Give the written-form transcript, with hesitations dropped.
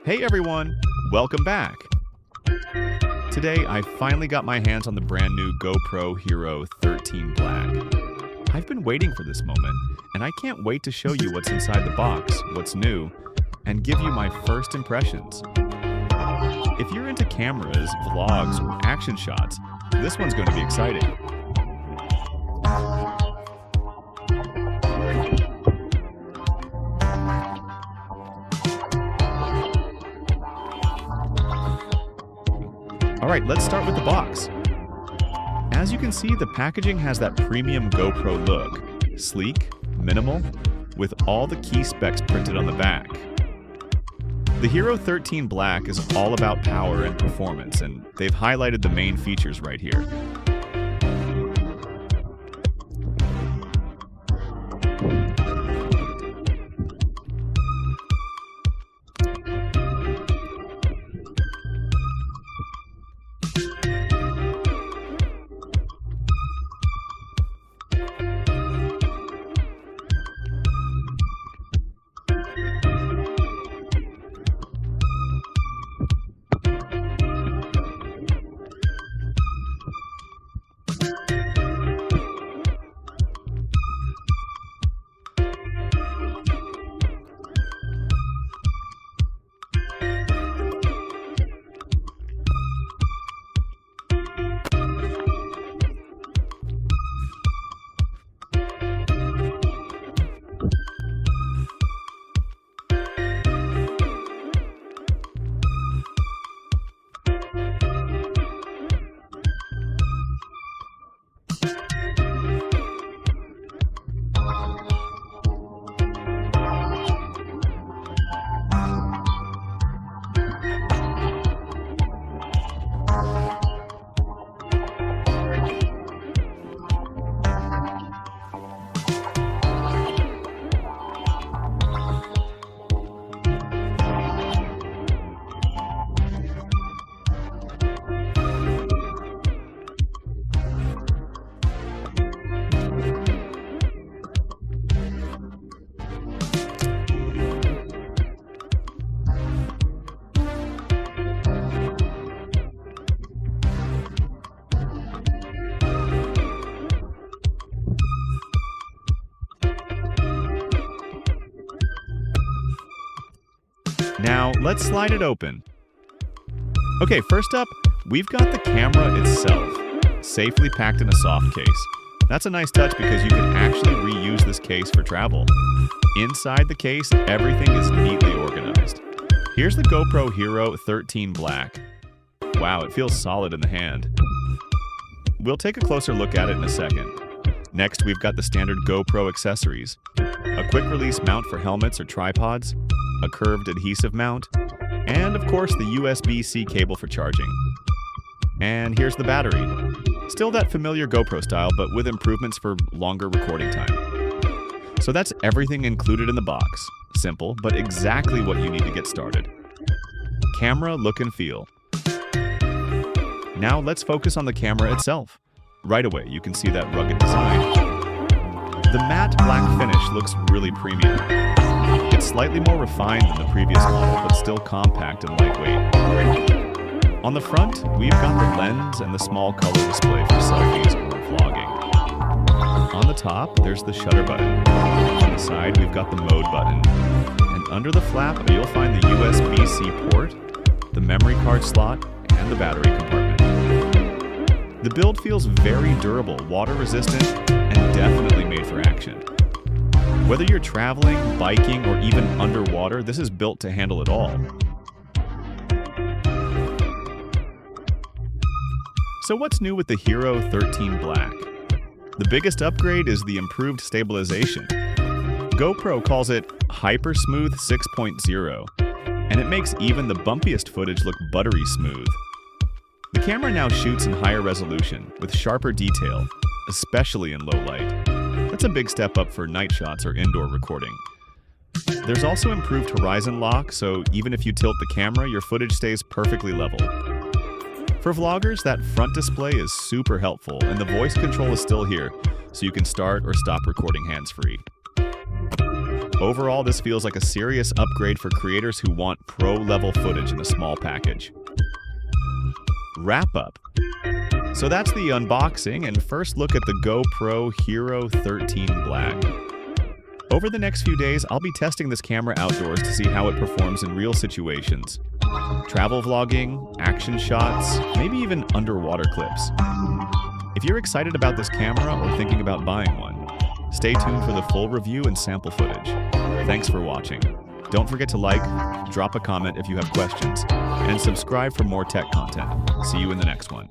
Hey everyone, welcome back. Today I finally got my hands on the brand new GoPro Hero 13 Black. I've been waiting for this moment, and I can't wait to show you what's inside the box, what's new, and give you my first impressions. If you're into cameras, vlogs, or action shots, this one's going to be exciting. Alright, let's start with the box. As you can see, the packaging has that premium GoPro look. Sleek, minimal, with all the key specs printed on the back. The Hero 13 Black is all about power and performance, and they've highlighted the main features right here. Now, let's slide it open. Okay, first up, we've got the camera itself, safely packed in a soft case. That's a nice touch because you can actually reuse this case for travel. Inside the case, everything is neatly organized. Here's the GoPro Hero 13 Black. Wow, it feels solid in the hand. We'll take a closer look at it in a second. Next, we've got the standard GoPro accessories. A quick release mount for helmets or tripods, a curved adhesive mount, and of course the USB-C cable for charging. And here's the battery. Still that familiar GoPro style, but with improvements for longer recording time. So that's everything included in the box. Simple, but exactly what you need to get started. Camera, look and feel. Now let's focus on the camera itself. Right away, you can see that rugged design. The matte black finish looks really premium. It's slightly more refined than the previous model, but still compact and lightweight. On the front, we've got the lens and the small color display for selfies or vlogging. On the top, there's the shutter button. On the side, we've got the mode button. And under the flap, you'll find the USB-C port, the memory card slot, and the battery compartment. The build feels very durable, water-resistant, and definitely made for action. Whether you're traveling, biking, or even underwater, this is built to handle it all. So what's new with the Hero 13 Black? The biggest upgrade is the improved stabilization. GoPro calls it Hyper Smooth 6.0, and it makes even the bumpiest footage look buttery smooth. The camera now shoots in higher resolution, with sharper detail, especially in low light. That's a big step up for night shots or indoor recording. There's also improved horizon lock, so even if you tilt the camera, your footage stays perfectly level. For vloggers, that front display is super helpful, and the voice control is still here, so you can start or stop recording hands-free. Overall, this feels like a serious upgrade for creators who want pro-level footage in a small package. Wrap up. So that's the unboxing and first look at the GoPro Hero 13 Black. Over the next few days, I'll be testing this camera outdoors to see how it performs in real situations. Travel vlogging, action shots, maybe even underwater clips. If you're excited about this camera or thinking about buying one, stay tuned for the full review and sample footage. Thanks for watching. Don't forget to like, drop a comment if you have questions, and subscribe for more tech content. See you in the next one.